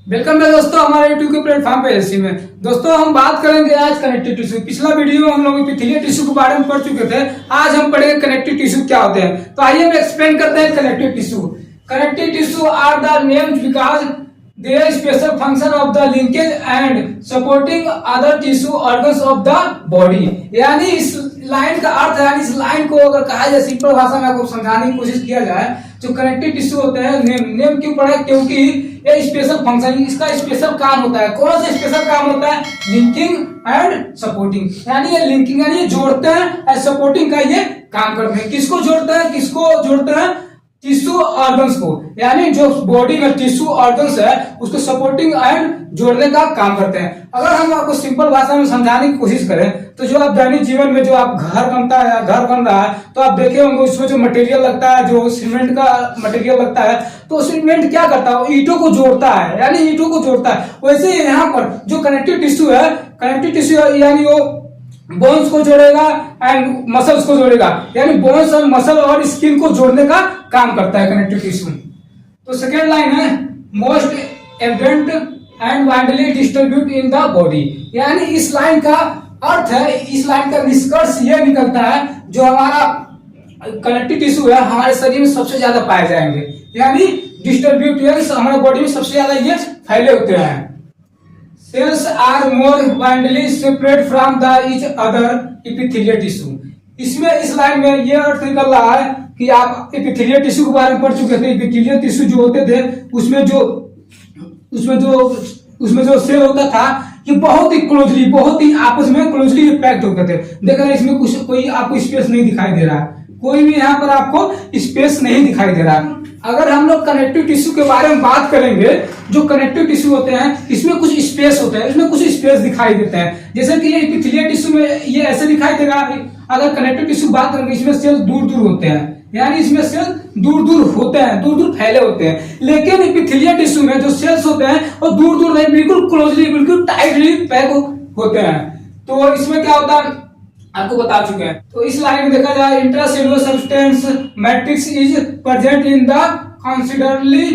Welcome है दोस्तों हमारे यूट्यूब के प्लेटफॉर्म पे एलसी में। दोस्तों हम बात करेंगे आज कनेक्टिव टिश्यू। पिछला वीडियो में हम लोग एपिथेलियल टिश्यू के बारे में पढ़ चुके थे। आज हम पढ़ेंगे कनेक्टिव टिश्यू क्या होते हैं। तो आइए हम एक्सप्लेन करते हैं connective tissue. Connective tissue are the names because their special function of the linkage and supporting other tissue organs of the body. यानी इस लाइन का अर्थ है, इस लाइन को अगर कहा जाए सिंपल भाषा में आपको समझाने की कोशिश किया जाए, जो कनेक्टिव टिश्यू होते हैं नेम क्यों पड़ा है? क्योंकि ये स्पेशल फंक्शन, इसका स्पेशल काम होता है। कौन सा स्पेशल काम होता है? Linking and supporting. यानी ये लिंकिंग यानी ये जोड़ते हैं एंड सपोर्टिंग का ये काम करते हैं। किसको जोड़ते हैं? किसको जोड़ते हैं? टिश्यू ऑर्गन्स को। यानी जो बॉडी में टिश्यू ऑर्गन्स है उसको सपोर्टिंग एंड जोड़ने का काम करते हैं। अगर हम आपको सिंपल भाषा में समझाने की कोशिश करें तो जो आप दैनिक जीवन में जो आप घर बनता है, घर बन रहा है, तो आप देखे होंगे उसमें जो मटेरियल लगता है, जो सीमेंट का मटेरियल लगता है, तो सीमेंट क्या करता है? ईंटों को जोड़ता है, यानी ईंटों को जोड़ता है। वैसे ही यहाँ पर जो कनेक्टिव टिश्यू है, कनेक्टिव टिश्यू यानी वो बोन्स को जोड़ेगा एंड मसल्स को जोड़ेगा। यानी बोन्स और मसल और स्किन को जोड़ने का काम करता है कनेक्टिव टिश्यू। तो सेकेंड लाइन है most evident and widely distribute in the body. यानी इस लाइन का अर्थ है, इस लाइन का निष्कर्ष यह निकलता है जो हमारा कनेक्टिव टिश्यू है हमारे शरीर में सबसे ज्यादा पाए जाएंगे। यानी डिस्ट्रीब्यूट हमारे बॉडी में सबसे ज्यादा ये फैले होते हैं। Cells are more widely separate from the each other epithelial tissue। इसमें इस लाइन में ये अर्थ निकल रहा है कि आप एपिथेलियल टिश्यू के बारे में पढ़ चुके थे। एपिथेलियल टिश्यू जो होते थे उसमें जो सेल होता था ये बहुत ही क्लोजली, बहुत ही आपस में क्लोजली पैक्ड होते थे। देख रहे हैं इसमें कुछ कोई आपको स्पेस नहीं दिखाई दे रहा है, कोई भी यहाँ पर आपको स्पेस नहीं दिखाई दे रहा है। अगर हम लोग कनेक्टिव टिश्यू के बारे में बात करेंगे, जो कनेक्टिव टिश्यू होते हैं इसमें कुछ स्पेस होते हैं, इसमें कुछ स्पेस दिखाई देते हैं। जैसे कि ये एपिथेलियल टिश्यू में ये ऐसे दिखाई देगा। अगर कनेक्टिव टिश्यू बात करेंगे इसमें सेल दूर दूर होते हैं, यानी इसमें सेल दूर दूर होते हैं, दूर दूर फैले होते हैं। लेकिन एपिथेलियल टिश्यू में जो सेल्स होते हैं वो दूर दूर नहीं, बिल्कुल क्लोजली, बिल्कुल टाइटली पैक होते हैं। तो इसमें क्या होता है आपको बता चुके हैं। तो इस लाइन में देखा जाए intracellular substance matrix is present in the considerably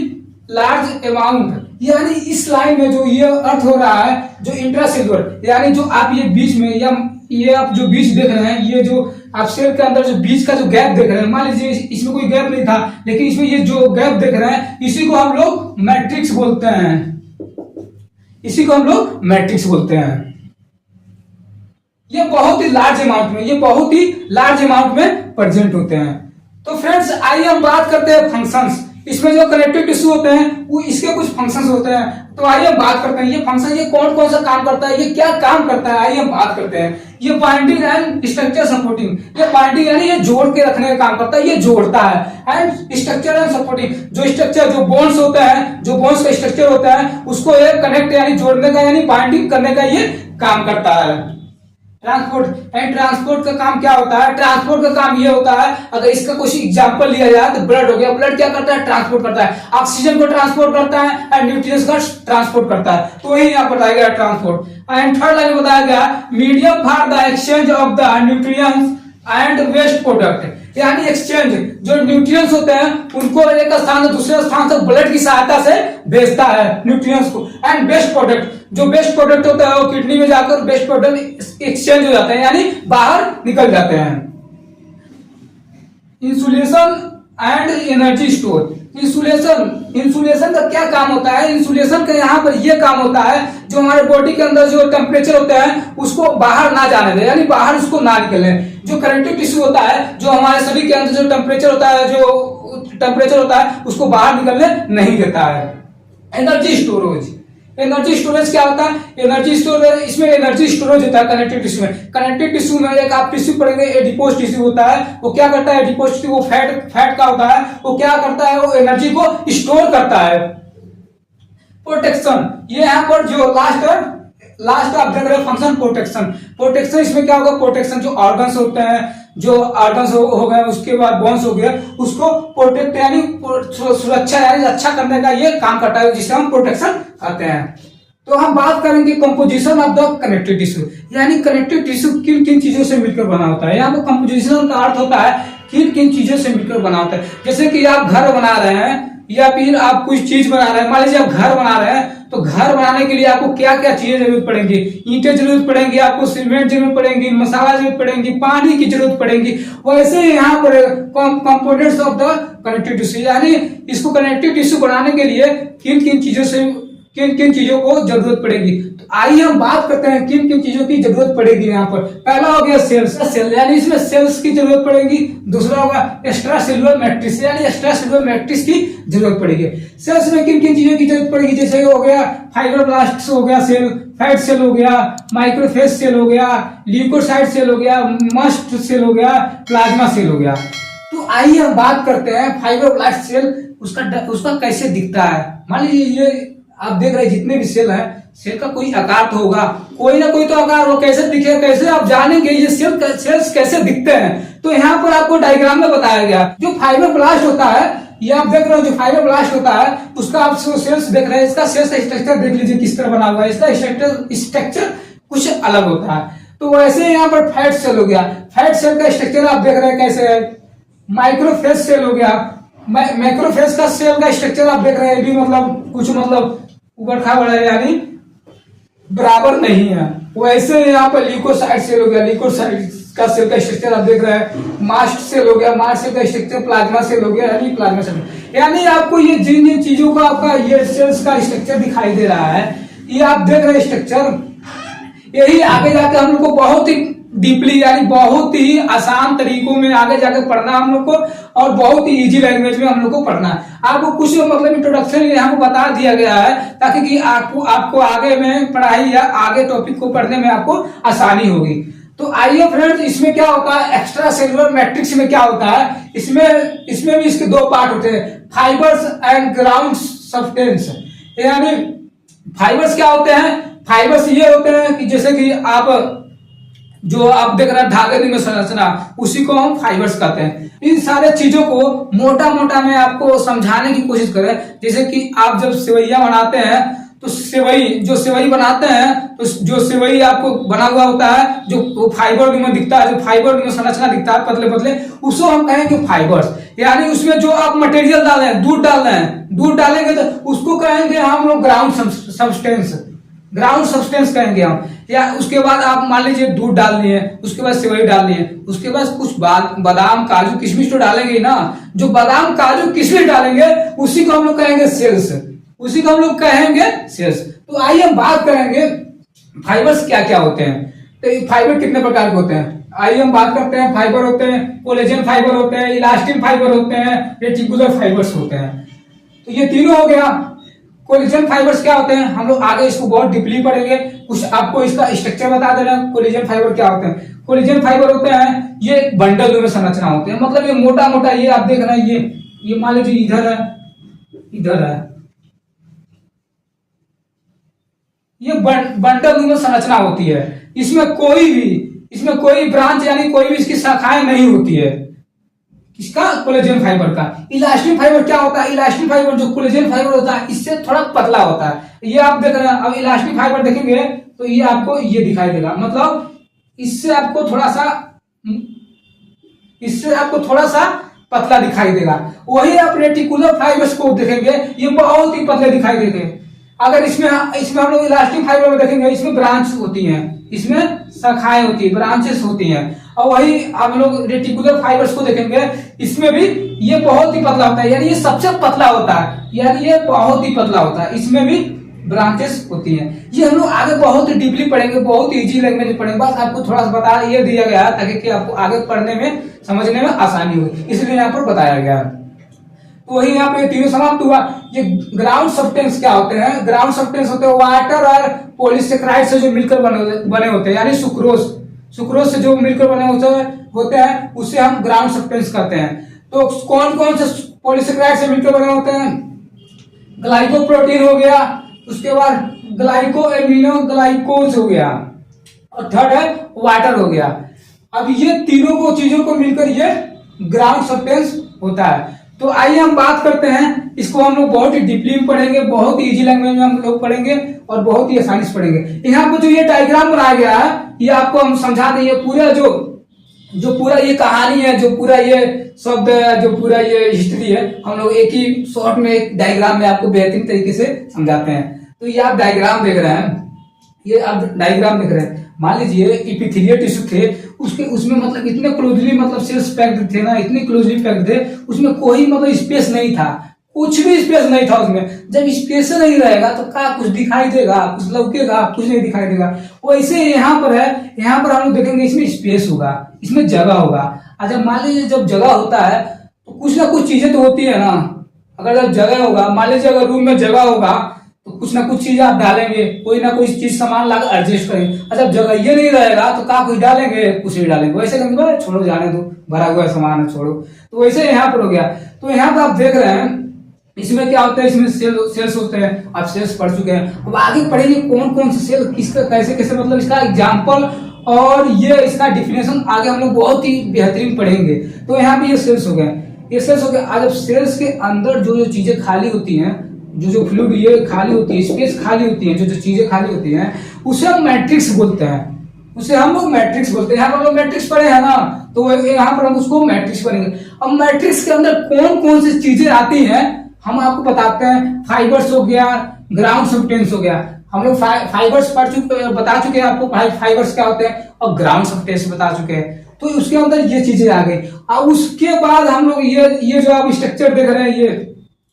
large amount. यानी इस लाइन में जो ये अर्थ हो रहा है, जो इंट्रासेलुलर यानी जो आप ये बीच में या ये आप जो बीच देख रहे हैं, ये जो आप सेल के अंदर जो बीच का जो गैप देख रहे हैं, मान लीजिए इसमें कोई गैप नहीं था, लेकिन इसमें ये जो गैप देख रहे हैं इसी को हम लोग मैट्रिक्स बोलते हैं। इसी को हम लोग मैट्रिक्स बोलते हैं। ये बहुत ही लार्ज अमाउंट में, ये बहुत ही लार्ज अमाउंट में प्रेजेंट होते हैं। तो फ्रेंड्स आइए हम बात करते हैं फंक्शंस। इसमें जो कनेक्टिव टिश्यू होते हैं वो इसके कुछ फंक्शंस होते हैं। तो आइए हम बात करते हैं ये फंक्शन, ये कौन कौन सा काम करता है, ये क्या काम करता है, आइए हम बात करते हैं। ये बाइंडिंग एंड स्ट्रक्चर सपोर्टिंग। ये बाइंडिंग यानी ये जोड़ के रखने का काम करता है, ये जोड़ता है। एंड स्ट्रक्चर एंड सपोर्टिंग, जो स्ट्रक्चर जो बोन्स होते हैं, जो बोन्स का स्ट्रक्चर होता है उसको ये कनेक्ट यानी जोड़ने का यानी बाइंडिंग करने का ये काम करता है। ट्रांसपोर्ट एंड ट्रांसपोर्ट का काम क्या होता है? ट्रांसपोर्ट का काम ये होता है, अगर इसका कुछ एग्जांपल लिया जाए तो ब्लड हो गया। ब्लड क्या करता है? ट्रांसपोर्ट करता है, ऑक्सीजन को ट्रांसपोर्ट करता है एंड न्यूट्रिएंट्स का ट्रांसपोर्ट करता है। तो वही यहाँ बताया गया ट्रांसपोर्ट। एंड थर्ड लाइन बताया गया medium for the exchange of the nutrients and waste product. यानी एक्सचेंज, जो न्यूट्रिएंट्स होते हैं उनको एक स्थान से दूसरे स्थान तक ब्लड की सहायता से भेजता है न्यूट्रिएंट्स को। एंड वेस्ट प्रोडक्ट, जो वेस्ट प्रोडक्ट होता है वो किडनी में जाकर वेस्ट प्रोडक्ट एक्सचेंज हो जाते हैं, यानी बाहर निकल जाते हैं। Insulation and energy store. Insulation का क्या काम होता है? इंसुलेशन का यहाँ पर यह काम होता है जो हमारे बॉडी के अंदर जो टेम्परेचर होता है उसको बाहर ना जाने दे, यानी बाहर उसको ना निकले। जो कनेक्टिव टिश्यू होता है, जो हमारे शरीर के अंदर जो टेम्परेचर होता है उसको बाहर निकलने नहीं देता है। एनर्जी स्टोरेज, एनर्जी स्टोरेज क्या होता है? एनर्जी स्टोरेज, इसमें एनर्जी स्टोरेज होता है कनेक्टिव टिश्यू में। कनेक्टिव टिश्यू में एक आप टिश्यू पढ़ेंगे एडिपोज टिश्यू होता है। वो क्या करता है? एडिपोज टिश्यू वो फैट का होता है, वो क्या करता है? वो एनर्जी को स्टोर करता है। प्रोटेक्शन, ये यहाँ पर जो लास्ट आप देख रहे हो फंक्शन प्रोटेक्शन। इसमें क्या होगा? प्रोटेक्शन, जो ऑर्गन्स होते हैं, जो ऑर्गन्स हो गए, उसके बाद बोन्स हो गए, उसको प्रोटेक्ट यानी सुरक्षा यानी अच्छा करने का ये काम करता है, जिसे हम प्रोटेक्शन कहते हैं। तो हम बात करेंगे composition of the connective tissue. यानी कनेक्टिव टिश्यू किन किन चीजों से मिलकर बना होता है। यहाँ पर कंपोजिशन का अर्थ होता है किन किन चीजों से मिलकर बना होता है। जैसे कि आप घर बना रहे हैं या फिर आप कुछ चीज बना रहे हैं, मान लीजिए आप घर बना रहे हैं, तो घर बनाने के लिए आपको क्या क्या चीजें जरूरत पड़ेंगी, ईंटें जरूरत पड़ेंगी, आपको सीमेंट जरूरत पड़ेगी, मसाला जरूरत पड़ेंगी, पानी की जरूरत पड़ेगी। वैसे यहाँ पर components of the connective tissue, यानी इसको कनेक्टिव टिश्यू बनाने के लिए किन किन चीजों से किन किन चीजों को जरूरत पड़ेगी। तो आइए हम बात करते हैं किन किन चीजों की जरूरत पड़ेगी। यहाँ पर पहला हो गया सेल, यानी इसमें सेल्स की जरूरत पड़ेगी। दूसरा होगा एक्स्ट्रा सेलुलर मैट्रिक्स, यानी एक्स्ट्रा सेलुलर मैट्रिक्स की जरूरत पड़ेगी। सेल्स में किन किन चीजों की जरूरत पड़ेगी, जैसे हो गया फाइब्रोब्लास्ट हो गया सेल, फैट सेल हो गया, माइक्रोफेज सेल हो गया, ल्यूकोसाइट सेल हो गया, मस्ट सेल हो गया, प्लाज्मा सेल हो गया। तो आइए हम बात करते हैं फाइब्रोब्लास्ट सेल, उसका कैसे दिखता है। मान लीजिए ये आप देख रहे हैं जितने भी सेल है, सेल का कोई आकार तो होगा, कोई ना कोई तो आकार हो, कैसे दिखे, कैसे आप जानेंगे ये सेल्स कैसे दिखते हैं। तो यहाँ पर आपको डायग्राम में बताया गया। जो फाइब्रोब्लास्ट होता है, ये आप देख रहे हो, जो फाइब्रोब्लास्ट होता है उसका आप सेल्स देख रहे हैं, इसका सेल्स स्ट्रक्चर देख लीजिए किस तरह बना हुआ है, इसका स्ट्रक्चर कुछ अलग होता है। तो वैसे यहाँ पर फैट सेल हो गया, फैट सेल का स्ट्रक्चर आप देख रहे हैं कैसे है। माइक्रोफेज सेल हो गया, माइक्रोफेज का सेल का स्ट्रक्चर आप देख रहे हैं, भी मतलब कुछ मतलब ऊपर खाबड़ है, यानी बराबर नहीं है। वैसे यहाँ पर ल्यूकोसाइट सेल हो गया, ल्यूकोसाइट का सेल का स्ट्रक्चर आप देख रहे हैं। मास्ट सेल हो गया, मास्ट सेल का स्ट्रक्चर प्लाज्मा सेल हो गया, यानी प्लाज्मा सेल। यानी आपको ये जिन जिन चीजों का आपका ये सेल्स का स्ट्रक्चर दिखाई दे रहा है, ये आप देख रहे हैं स्ट्रक्चर, यही आगे जाकर हम लोग को बहुत ही डीपली, यानी बहुत ही आसान तरीकों में आगे जाकर पढ़ना हम लोग को, और बहुत ही इजी लैंग्वेज में हम लोग को पढ़ना है। आपको कुछ मतलब इंट्रोडक्शन यहाँ को बता दिया गया है, ताकि कि आपको आगे में पढ़ाई या आगे टॉपिक को पढ़ने में आपको आसानी होगी। तो आइए फ्रेंड्स, इसमें क्या होता है, एक्स्ट्रा सेलुलर मैट्रिक्स में क्या होता है, इसमें भी इसके दो पार्ट होते हैं, फाइबर्स एंड ग्राउंड सब्सटेंस। यानी फाइबर्स क्या होते हैं, फाइबर्स ये होते हैं कि जैसे कि आप जो आप देख रहे हैं धागे में संरचना, उसी को हम फाइबर्स कहते हैं। इन सारे चीजों को मोटा मोटा में आपको समझाने की कोशिश करें। जैसे कि आप जब सेवैया बनाते हैं, तो सेवई बनाते हैं, तो जो सेवई आपको बना हुआ होता है, जो फाइबर में दिखता है, जो फाइबर में संरचना दिखता है पतले पतले, उसको हम कहेंगे फाइबर्स। यानी उसमें जो आप मटेरियल डाल रहे हैं, दूध डालेंगे तो उसको कहेंगे हम लोग ग्राउंड सब्सटेंस कहेंगे हम। या उसके बाद आप मान लीजिए दूध डालनी है, उसके बाद सेवई डालनी है, उसके बाद कुछ बादाम काजू किशमिश तो डालेंगे ना, जो बादाम काजू किशमिश डालेंगे उसी को हम लोग कहेंगे सेल्स। तो आइए हम बात करेंगे फाइबर्स क्या क्या होते हैं। तो ये फाइबर कितने प्रकार के होते हैं, आइए हम बात करते हैं। फाइबर होते हैं, कोलेजन फाइबर होते हैं, इलास्टिन फाइबर होते हैं, रेटिकुलर फाइबर्स होते हैं। तो ये तीनों हो गया। कोलेजन फाइबर्स क्या होते हैं, हम लोग आगे इसको बहुत डीपली पढ़ेंगे। कुछ आपको इसका स्ट्रक्चर बता दे रहे हैं। कोलेजन फाइबर क्या होते हैं, कोलेजन फाइबर होते हैं, ये बंडल में संरचना होते हैं। मतलब ये मोटा मोटा, ये आप देख रहे हैं, ये मान लीजिए इधर है, ये बंडल में संरचना होती है। इसमें कोई ब्रांच यानी कोई भी इसकी शाखाएं नहीं होती है। किसका, कोलेजन फाइबर का। इलास्टिन फाइबर क्या होता है, इलास्टिन फाइबर जो कोलेजन फाइबर होता है, इससे थोड़ा पतला होता है। ये आप देख रहे हैं। अब इलास्टिन फाइबर देखेंगे तो ये आपको ये दिखाई देगा, मतलब इससे आपको थोड़ा सा पतला दिखाई देगा। वही आप रेटिकुलर फाइबर्स को देखेंगे, ये बहुत ही पतले दिखाई देते हैं। अगर इसमें हम लोग इलास्टिक फाइबर में देखेंगे, इसमें ब्रांच होती हैं, इसमें शाखाएं होती है, ब्रांचेस होती हैं। और वही हम लोग रेटिकुलर फाइबर्स को देखेंगे, इसमें भी ये बहुत ही पतला होता है, यानी ये सबसे पतला होता है, यानी ये बहुत ही पतला होता है। इसमें भी ब्रांचेस होती हैं। ये हम लोग आगे बहुत ही डीपली पढ़ेंगे, बहुत ही इजी लैंग्वेज में पढ़ेंगे। बस आपको थोड़ा सा बता ये दिया गया है ताकि कि आपको आगे पढ़ने में, समझने में आसानी हो, इसलिए यहाँ पर बताया गया है। तो वही यहाँ पे तीनों समाप्त हुआ। ये ग्राउंड सब्सटेंस क्या होते हैं, ग्राउंड सब्सटेंस होते हैं वाटर और पॉलीसेकेराइड से जो मिलकर बने होते हैं, यानी सुक्रोज से जो मिलकर बने होते हैं, उसे हम ग्राउंड सब्सटेंस कहते हैं। तो कौन कौन से पॉलीसेकेराइड से मिलकर बने होते हैं, ग्लाइकोप्रोटीन हो गया, उसके बाद ग्लाइको एमिनो ग्लाइकोज हो गया, और थर्ड है वाटर हो गया। अब ये तीनों को चीजों को मिलकर ये ग्राउंड सब्सटेंस होता है। तो आइए हम बात करते हैं, इसको हम लोग बहुत ही डीपली पढ़ेंगे, बहुत ही इजी लैंग्वेज में हम लोग पढ़ेंगे और बहुत ही आसानी से पढ़ेंगे। यहाँ पर जो ये डायग्राम बनाया गया है, ये आपको हम समझा देंगे। पूरा जो जो पूरा ये कहानी है, जो पूरा ये शब्द है, जो पूरा ये हिस्ट्री है, हम लोग एक ही शॉर्ट में एक डायग्राम में आपको बेहतरीन तरीके से समझाते हैं। तो ये आप डायग्राम देख रहे हैं, ये आप डायग्राम देख रहे हैं। मान लीजिए इपिथेलियल टिश्यू थे, उसके उसमें मतलब इतने क्लोजली मतलब सेल्स पैक्ड थे ना, इतने क्लोजली पैक्ड थे, उसमें कोई मतलब स्पेस नहीं था, कुछ भी स्पेस नहीं था उसमें। जब स्पेस नहीं रहेगा तो क्या कुछ दिखाई देगा, कुछ लौकेगा, कुछ नहीं दिखाई देगा। वैसे यहाँ पर है, यहाँ पर हम लोग देखेंगे इसमें स्पेस होगा, इसमें जगह होगा। अच्छा मान लीजिए जब जगह होता है तो कुछ ना कुछ चीजें तो होती है ना। अगर जब जगह होगा, मान लीजिए अगर रूम में जगह होगा तो कुछ ना कुछ चीज आप डालेंगे, कोई ना कोई चीज सामान ला एडजस्ट करेंगे। अच्छा जगह ये नहीं रहेगा तो क्या कुछ डालेंगे, कुछ नहीं डालेंगे। वैसे कहेंगे छोड़ो जाने दो, भरा हुआ सामान है छोड़ो। तो वैसे यहाँ पर हो गया। तो यहाँ पर आप देख रहे हैं इसमें क्या होता है, इसमें सेल्स होते हैं। आप सेल्स पढ़ चुके हैं, अब आगे पढ़ेंगे कौन कौन से सेल किसका कैसे कैसे, मतलब इसका एग्जाम्पल और ये इसका डिफिनेशन आगे हम लोग बहुत ही बेहतरीन पढ़ेंगे। तो यहाँ पे ये सेल्स हो गए, ये सेल्स हो गए। आज अब सेल्स के अंदर जो जो चीजें खाली होती हैं, जो फ्लूइड ये खाली होती है, स्पेस खाली होती है, जो जो चीजें खाली होती हैं, उसे हम मैट्रिक्स बोलते हैं, उसे हम लोग मैट्रिक्स बोलते हैं। यहाँ पर हम लोग मैट्रिक्स पढ़े हैं ना, तो यहाँ पर हम उसको मैट्रिक्स पढ़ेंगे। अब मैट्रिक्स के अंदर कौन कौन सी चीजें आती हैं हम आपको बताते हैं। फाइबर्स हो गया, ग्राउंड सब्सटेंस हो गया। हम लोग फाइबर्स पढ़ चुके, बता चुके हैं आपको फाइबर्स क्या होते हैं, और ग्राउंड सब्सटेंस बता चुके हैं। तो उसके अंदर ये चीजें आ गई। और उसके बाद हम लोग ये जो आप स्ट्रक्चर देख रहे हैं, ये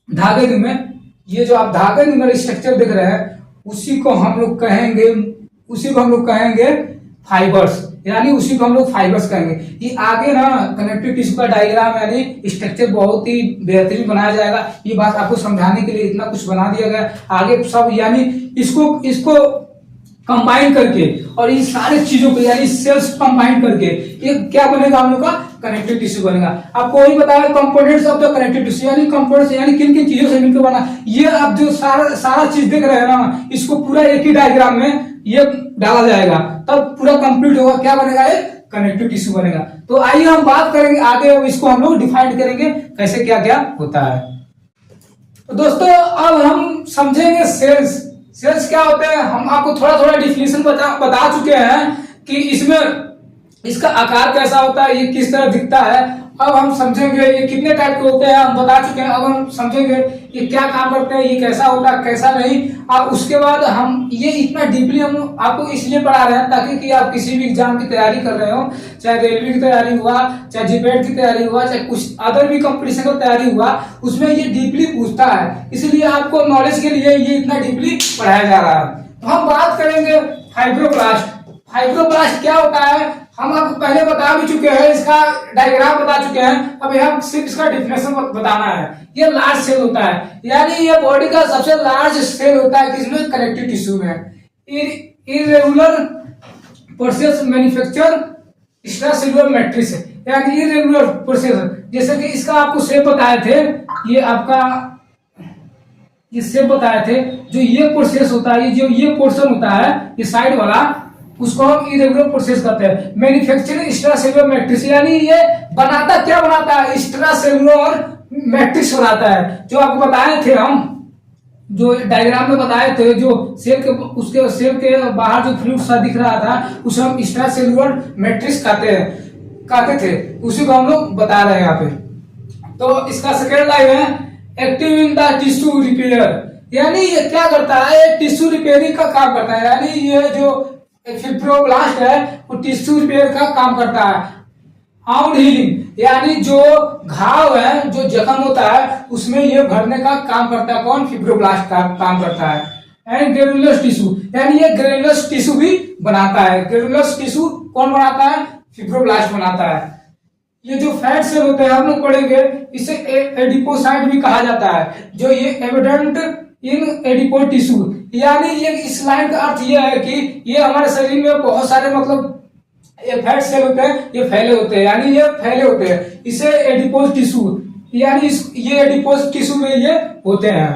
धागे में, ये जो आप धागे में स्ट्रक्चर देख रहे हैं, उसी को हम लोग कहेंगे फाइबर्स, यानी उसी को हम लोग फाइबर्स कहेंगे। ये आगे ना कनेक्टिव टिश्यू का डायग्राम यानी स्ट्रक्चर बहुत ही बेहतरीन बनाया जाएगा। ये बात आपको समझाने के लिए इतना कुछ बना दिया गया। आगे सब यानी इसको कंबाइन करके और इन सारे चीजों को यानी सेल्स कंबाइन करके ये क्या बनेगा, हम लोग का कनेक्टिव टिश्यू बनेगा। आपको वही बताया components of the connective tissue, यानी कंपोनेंट्स यानी किन किन चीजों से मिलकर बना। ये आप जो सारा चीज देख रहे हैं ना, इसको पूरा एक ही डायग्राम में ये डाला जाएगा, तब पूरा कंप्लीट होगा, क्या बनेगा, एक कनेक्टिव टिश्यू बनेगा। तो आइए हम बात करेंगे आगे, इसको हम लोग डिफाइन करेंगे कैसे क्या क्या होता है। तो दोस्तों अब हम समझेंगे सेल्स। सेल्स क्या होते हैं, हम आपको थोड़ा थोड़ा डिफिनेशन बता चुके हैं कि इसमें इसका आकार कैसा होता है, ये किस तरह दिखता है। अब हम समझेंगे ये कितने टाइप के होते हैं, हम बता चुके हैं। अब हम समझेंगे ये क्या काम करते हैं, ये कैसा होता है कैसा नहीं। और उसके बाद हम ये इतना डीपली हम आपको इसलिए पढ़ा रहे हैं ताकि कि आप किसी भी एग्जाम की तैयारी कर रहे हो, चाहे रेलवे की तैयारी हुआ, चाहे जीपेट की तैयारी हुआ, चाहे कुछ अदर भी कंपटीशन की तैयारी हुआ, उसमें ये डीपली पूछता है। इसलिए आपको नॉलेज के लिए ये इतना डीपली पढ़ाया जा रहा है। तो हम बात करेंगे फाइब्रोब्लास्ट। फाइब्रोब्लास्ट क्या होता है हम आपको पहले बता भी चुके हैं, इसका डायग्राम बता चुके हैं। अब यहाँ सिर्फ इसका डिफिनेशन बताना है। ये लार्ज सेल होता है, यानी ये बॉडी का सबसे लार्ज सेल होता है किसमें, कनेक्टिव टिश्यू में। Irregular process manufacture extracellular matrix, यानी इरेगुलर प्रोसेस। जैसे कि इसका आपको शेप बताए थे, ये आपका ये शेप बताए थे। जो ये प्रोसेस होता है, जो ये पोर्शन होता है, ये साइड वाला, उसको हम इरेगुलर प्रोसेस कहते हैं। मैन्युफैक्चरिंग एक्स्ट्रासेल्युलर मैट्रिक्स, यानी ये बनाता क्या बनाता है, एक्स्ट्रासेल्युलर मैट्रिक्स बनाता है। जो आपको बताए थे हम, जो डायग्राम में बताए थे, जो सेल के उसके सेल के बाहर जो फ्लूइड सा दिख रहा था, उसे हम एक्स्ट्रासेल्युलर मैट्रिक्स कहते थे। उसी को हम लोग बता रहे हैं यहाँ पे। तो इसका सेकेंड लाइन है active in the tissue repair, यानी ये क्या करता है, टिश्यू रिपेयरिंग का काम करता है। यानी ये जो फाइब्रोब्लास्ट है वो टिश्यू रिपेयर का काम करता है। आउट हीलिंग, यानी जो घाव है, जो जख्म होता है, उसमें ये भरने का काम करता है। कौन, फाइब्रोब्लास्ट का काम करता है। एंड ग्रेनुलस टिश्यू, यानी ये ग्रेनुलस टिश्यू भी बनाता है। ग्रेनुलस टिश्यू कौन बनाता है, फाइब्रोब्लास्ट बनाता है। ये जो फैट सेल होते हैं हम लोग पढ़ेंगे, इसे एडिपोसाइट भी कहा जाता है। जो ये एविडेंट इन एडिपोज टिश्यू, यानी ये इस लाइन का अर्थ यह है कि ये हमारे शरीर में बहुत सारे मतलब ये फैट सेल होते हैं, ये फैले होते हैं, यानी ये फैले होते हैं। इसे एडिपोज टिश्यू, यानी ये एडिपोज टिश्यू में ये होते हैं।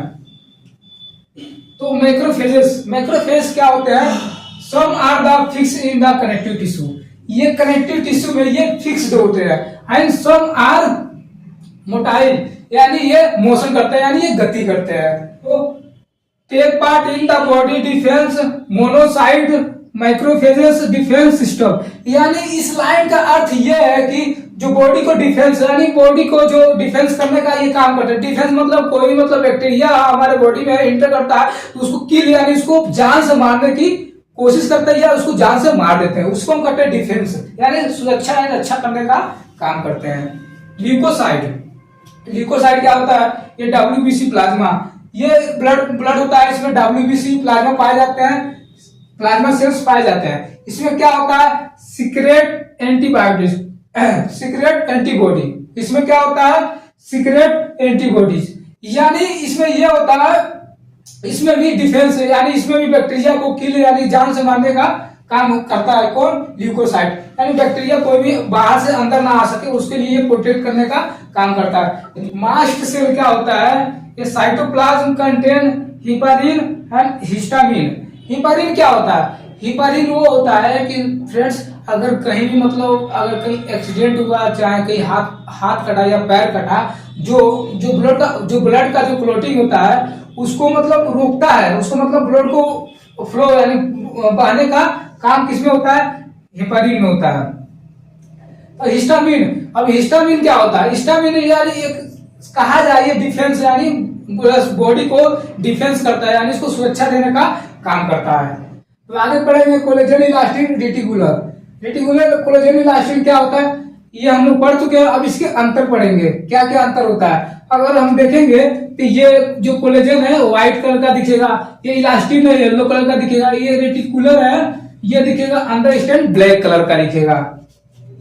तो मैक्रोफेजेस, मैक्रोफेज क्या होते हैं, some are the fix in the connective tissue, ये कनेक्टिव टिश्यू में ये फिक्स्ड होते हैं। एंड सम आर मोटाइल, यानी ये मोशन करते हैं, यानी ये गति करते हैं। तो take part in the body defence monocyte microphages defence system, यानी इस लाइन का अर्थ यह है कि जो बॉडी को डिफेंस, यानी बॉडी को जो डिफेंस करने का ये काम करता है। डिफेंस मतलब कोई मतलब बैक्टीरिया हमारे बॉडी में एंटर करता है तो उसको किल यानी उसको जान से मारने की कोशिश करते हैं या उसको जान से मार देते हैं, उसको हम कहते हैं डिफेंस, यानी सुरक्षा या रक्षा करने का काम करते हैं। ल्यूकोसाइड, ल्यूकोसाइड क्या होता है? ये डब्ल्यूबीसी प्लाज्मा, ये ब्लड होता है, इसमें डब्ल्यूबीसी प्लाज्मा पाए जाते हैं, प्लाज्मा सेल्स पाए जाते हैं। इसमें क्या होता है? सीक्रेट एंटीबायोटिक्स, सीक्रेट एंटीबॉडी, इसमें क्या होता है? सीक्रेट एंटीबॉडीज, यानी इसमें यह होता है, इसमें भी डिफेंस है, यानी इसमें भी बैक्टीरिया को किल यानी जान से मारने का काम करता है। कौन? ल्यूकोसाइड, यानी बैक्टीरिया कोई भी बाहर से अंदर ना आ सके उसके लिए प्रोटेक्ट करने का काम करता है। मास्ट सेल क्या होता है? ये साइटोप्लाज्म कंटेन हिपारिन एंड हिस्टामिन। हिपारिन क्या होता है? हिपारिन वो होता है कि फ्रेंड्स अगर कहीं भी मतलब अगर कहीं एक्सीडेंट हुआ, चाहे कहीं हाथ कटा या पैर कटा, जो ब्लड का जो क्लोटिंग होता है उसको मतलब रोकता है, उसको मतलब ब्लड को फ्लो यानी बहने का काम किसमें होता है? हेपारिन में होता है। और हिस्टामिन, अब हिस्टामिन क्या होता है? हिस्टामिन यानी एक कहा जाए डिफेंस, यानी बॉडी को डिफेंस करता है, यानी इसको सुरक्षा देने का काम करता है। तो आगे पढ़ेंगे collagen elastin reticular. Reticular collagen elastin क्या होता है ये हम लोग पढ़ चुके हैं, अब इसके अंतर पढ़ेंगे क्या क्या अंतर होता है। अगर हम देखेंगे तो ये जो कोलेजन है व्हाइट कलर का दिखेगा, ये इलास्टिन है येलो कलर का दिखेगा, ये रेटिकुलर है ये दिखेगा अंदर स्टैंड ब्लैक कलर का दिखेगा।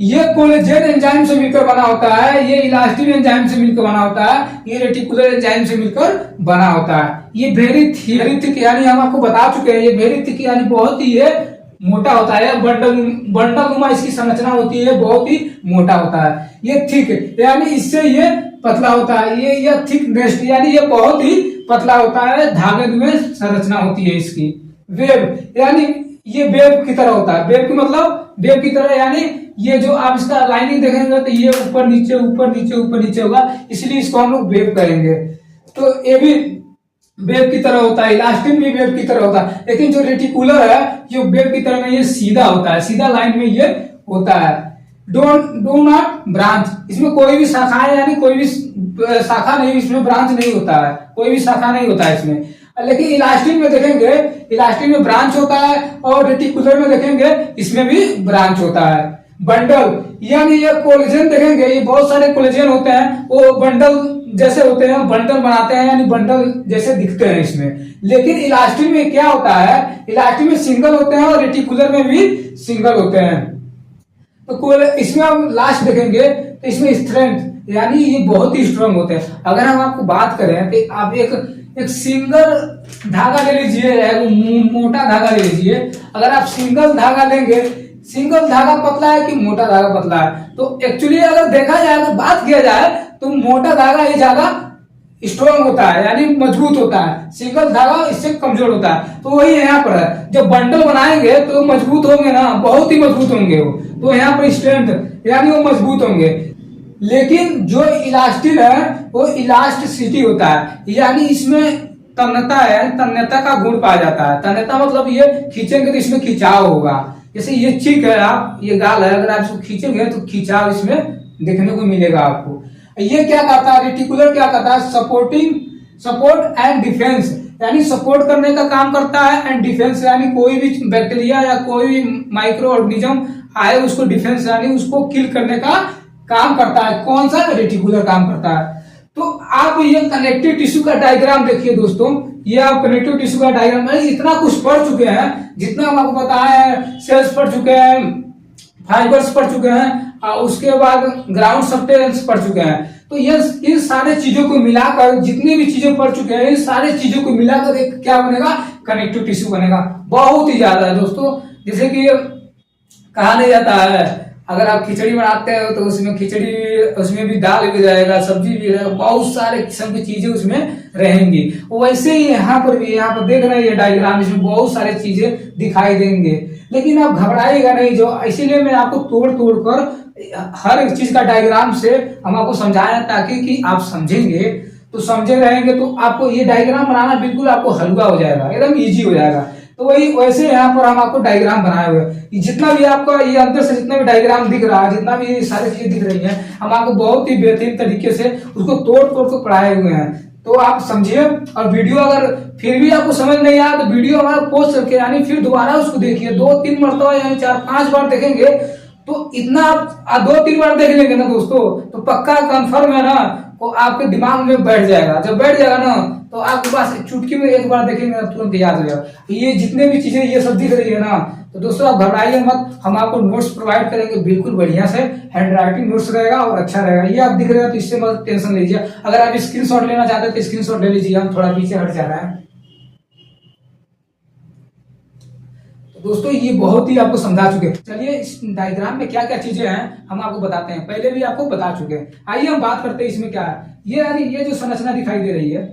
ये कोलेजन एंजाइम से मिलकर बना होता है, ये इलास्टिन एंजाइम से मिलकर बना होता है, ये रेटिकुलर एंजाइम से मिलकर बना होता है। ये वेरी थिक यानी हम आपको बता चुके हैं, ये वेरी थिक यानी बहुत ही ये मोटा होता है, बंडल इसकी संरचना होती है, बहुत ही मोटा होता है। ये थिक यानी इससे ये पतला होता है, ये थिक नेस्ट यानी ये बहुत ही पतला होता है, धागे में संरचना होती है इसकी। वेब यानी ये वेब की तरह होता है, वेब की मतलब वेब की तरह, यानी ये जो आप इसका लाइनिंग देखेंगे तो ये ऊपर नीचे ऊपर नीचे ऊपर नीचे होगा, इसलिए इसको हम लोग वेब करेंगे। तो ये भी वेब की तरह होता है, इलास्टिन भी वेब की तरह होता है, लेकिन जो रेटिकुलर है ये वेब की तरह नहीं, ये सीधा होता है, सीधा लाइन में ये होता है। डो नॉट ब्रांच, इसमें कोई भी शाखा यानी कोई भी शाखा नहीं, इसमें ब्रांच नहीं होता है, कोई भी शाखा नहीं होता है इसमें। लेकिन इलास्टिन में देखेंगे, इलास्टिन में ब्रांच होता है, और रेटिकुलर में देखेंगे इसमें भी ब्रांच होता है। बंडल यानी ये कोलेजन देखेंगे, ये बहुत सारे कोलेजन होते हैं, वो बंडल जैसे होते हैं, बंडल बनाते हैं यानी बंडल जैसे दिखते हैं इसमें। लेकिन इलास्टिन में क्या होता है? इलास्टिन में सिंगल होते हैं और रेटिकुलर में भी सिंगल होते हैं। तो इसमें हम लास्ट देखेंगे तो इसमें स्ट्रेंथ यानी ये बहुत ही स्ट्रांग होते हैं। अगर हम आपको बात करें तो आप एक सिंगल धागा ले लीजिए, मोटा धागा ले लीजिए। अगर आप सिंगल धागा लेंगे, सिंगल धागा पतला है कि मोटा धागा पतला है? तो एक्चुअली अगर देखा जाए, अगर बात किया जाए तो मोटा धागा ये ज्यादा स्ट्रॉन्ग होता है यानी मजबूत होता है, सिंगल धागा इससे कमजोर होता है। तो वही यहाँ पर है, जब बंडल बनाएंगे तो मजबूत होंगे ना, बहुत ही मजबूत होंगे वो, तो यहाँ पर स्ट्रेंथ यानी वो मजबूत होंगे। लेकिन जो इलास्टिन है वो इलास्टिसिटी होता है, यानी इसमें तन्यता है, तन्यता का गुण पाया जाता है। तन्यता मतलब ये खींचेंगे तो इसमें खिंचाव होगा, जैसे ये चीक है, आप ये गाल है, अगर आप इसको खींचेंगे तो खिंचाव इसमें देखने को मिलेगा आपको। ये क्या करता है? रेटिकुलर क्या करता है? सपोर्ट एंड डिफेंस, यानी सपोर्ट करने का काम करता है, एंड डिफेंस यानी कोई भी बैक्टीरिया या कोई भी माइक्रो ऑर्गेनिज्म आए उसको डिफेंस यानी उसको किल करने का काम करता है। कौन सा? रेटिकुलर काम करता है। तो आप ये कनेक्टिव टिश्यू का डायग्राम देखिए दोस्तों, ये आप कनेक्टिव टिश्यू का डायग्राम इतना कुछ पढ़ चुके हैं, जितना हम आपको बताया है, सेल्स पढ़ चुके हैं, फाइबर्स पढ़ चुके हैं, उसके बाद ग्राउंड सब्सटेंस पढ़ चुके हैं। तो ये इन सारे चीजों को मिलाकर जितनी भी चीजें पढ़ चुके हैं, इन सारे चीजों को मिलाकर एक क्या बनेगा? कनेक्टिव टिश्यू बनेगा। बहुत ही ज्यादा है दोस्तों, जैसे कि कहा नहीं जाता है अगर आप खिचड़ी बनाते हो तो उसमें खिचड़ी, उसमें भी दाल भी रहेगा, सब्जी भी रहेगा, बहुत सारे किस्म की चीजें उसमें रहेंगी। वैसे ही यहाँ पर भी, यहाँ पर देख रहे हैं ये डायग्राम, इसमें बहुत सारी चीजें दिखाई देंगे, लेकिन आप घबराइएगा नहीं। जो इसीलिए मैं आपको तोड़ तोड़ कर हर एक चीज का डायग्राम से हम आपको समझाएं, ताकि कि आप समझेंगे तो समझे रहेंगे, तो आपको ये डायग्राम बनाना बिल्कुल आपको हल्का हो जाएगा, एकदम इजी हो जाएगा। तो वही वैसे यहाँ पर हम आपको डायग्राम बनाए हुए हैं। जितना भी आपका ये अंदर से जितना भी डायग्राम दिख रहा है, जितना भी सारी चीजें दिख रही हैं, हम आपको बहुत ही बेहतरीन तरीके से उसको तोड़ तोड़ के पढ़ाए हुए हैं। तो आप समझिए, और वीडियो अगर फिर भी आपको समझ नहीं आया तो वीडियो हमारा पोस्ट करके यानी फिर दोबारा उसको देखिए, 2-3 मरतबा यानी 4-5 बार देखेंगे तो इतना आप 2-3 बार देख लेंगे ना दोस्तों, तो पक्का कंफर्म है ना, वो आपके दिमाग में बैठ जाएगा। जब बैठ जाएगा ना तो आपके पास चुटकी में एक बार देखेंगे ना तुरंत याद हो जाएगा। ये जितने भी चीजें ये सब दिख रही है ना, तो दोस्तों आप घबराइए मत, हम आपको नोट्स प्रोवाइड करेंगे बिल्कुल बढ़िया से, हैंड राइटिंग नोट्स रहेगा और अच्छा रहेगा। ये आप दिख रहे हैं तो इससे मत टेंशन लीजिए। अगर आप स्क्रीनशॉट लेना चाहते हैं तो स्क्रीनशॉट ले लीजिए, हम थोड़ा पीछे हट जा रहे हैं। दोस्तों ये बहुत ही आपको समझा चुके हैं। चलिए इस डायग्राम में क्या क्या चीजें हैं हम आपको बताते हैं, पहले भी आपको बता चुके हैं। आइए हम बात करते हैं इसमें क्या है। ये यानी ये जो संरचना दिखाई दे रही है,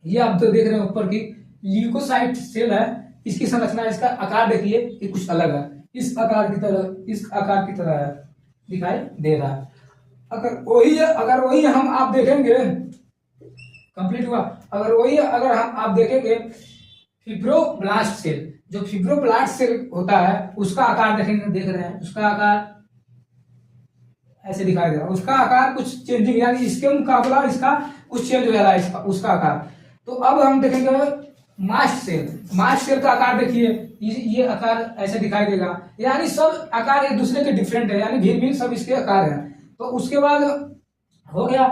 ये आप तो देख रहे हैं ऊपर की ल्यूकोसाइट सेल है, इसकी संरचना, इसका आकार देखिए, ये कुछ अलग है, इस आकार की तरह है, दिखाई दे रहा है। अगर वही हम आप देखेंगे, कंप्लीट हुआ, अगर हम आप देखेंगे फिब्रोब्लास्ट सेल, जो फिब्रोब्लास्ट सेल होता है उसका आकार देखेंगे, देख रहे हैं उसका आकार ऐसे दिखाई दे रहा है, उसका आकार कुछ चेंजिंग यानी इसके मुकाबला इसका कुछ चेंज हो रहा है इसका उसका आकार। तो अब हम देखेंगे मास्ट सेल का आकार देखिए, ये आकार ऐसे दिखाई देगा, यानी सब आकार एक दूसरे के डिफरेंट है, यानी भिन्न भिन्न सब इसके आकार हैं। तो उसके बाद हो गया,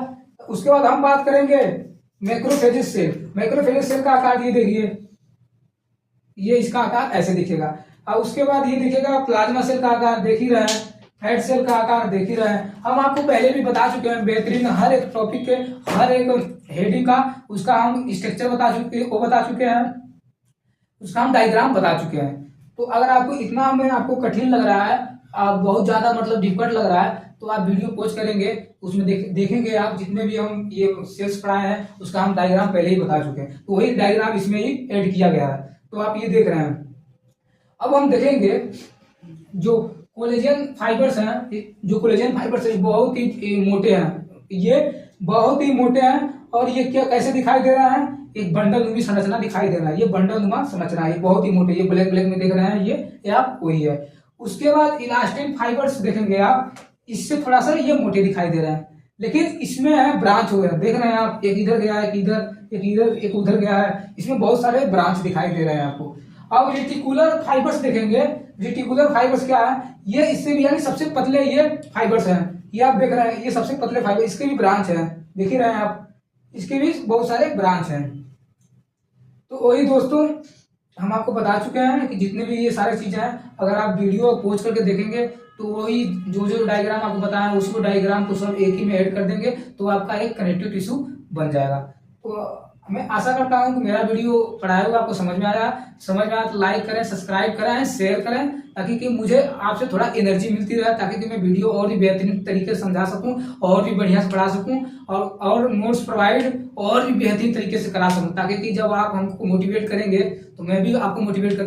उसके बाद हम बात करेंगे मैक्रोफेजेस सेल का आकार ये देखिए, ये इसका आकार ऐसे दिखेगा। और उसके बाद ये दिखेगा प्लाज्मा सेल का आकार, देख ही रहे हैं, फैट सेल का आकार देख ही रहे हैं। हम आपको पहले भी बता चुके हैं बेहतरीन, हर एक टॉपिक के हर एक हेडिंग का उसका हम स्ट्रक्चर बता चुके हैं, उसका हम डायग्राम बता चुके हैं। तो अगर आपको इतना में आपको कठिन लग रहा है, बहुत ज्यादा मतलब डिफिकल्ट लग रहा है, तो आप वीडियो पॉज करेंगे, उसमें देखेंगे आप जितने भी हम ये सेल्स पढ़ाए हैं उसका हम डायग्राम पहले ही बता चुके हैं, तो वही डायग्राम इसमें ही ऐड किया गया है। तो आप ये देख रहे हैं। अब हम देखेंगे जो कोलेजन फाइबर्स हैं, जो कोलेजन फाइबर्स है बहुत ही मोटे हैं, ये बहुत ही मोटे हैं, और ये क्या कैसे दिखाई दे रहा है, एक बंडल नुमा संरचना दिखाई दे रहा है, ये बंडल नुमा संरचना है, बहुत ही मोटे, ये ब्लैक में देख रहे हैं, ये आप वही है। उसके बाद इलास्टिन फाइबर्स देखेंगे आप, इससे थोड़ा सा ये मोटे दिखाई दे रहे हैं, लेकिन इसमें है ब्रांच हो गया, देख रहे हैं आप, एक इधर गया, एक उधर गया है, इसमें बहुत सारे ब्रांच दिखाई दे रहे हैं आपको। अब रेटिकुलर फाइबर्स देखेंगे, रेटिकुलर फाइबर्स क्या है, ये इससे भी यानी सबसे पतले ये फाइबर्स हैं, ये आप देख रहे हैं, ये सबसे पतले फाइबर, इसके भी ब्रांच है, देख ही रहे हैं आप, इसके भी बहुत सारे ब्रांच हैं। तो वही दोस्तों हम आपको बता चुके हैं कि जितने भी ये सारी चीजें हैं, अगर आप वीडियो पॉज करके देखेंगे तो वही जो डायग्राम आपको बताया उसको डायग्राम को सब एक ही में ऐड कर देंगे, तो आपका एक कनेक्टिव टिश्यू बन जाएगा। तो मैं आशा करता हूं कि मेरा वीडियो पढ़ाया हुआ आपको समझ में आया तो लाइक करें, सब्सक्राइब करें, शेयर करें, ताकि कि मुझे आपसे थोड़ा एनर्जी मिलती रहे, ताकि कि मैं वीडियो और भी बेहतरीन तरीके से समझा सकूं और भी बढ़िया से पढ़ा सकूं, और नोट्स प्रोवाइड और भी बेहतरीन तरीके से करा सकूं, ताकि कि जब आप हमको मोटिवेट करेंगे तो मैं भी आपको मोटिवेट कर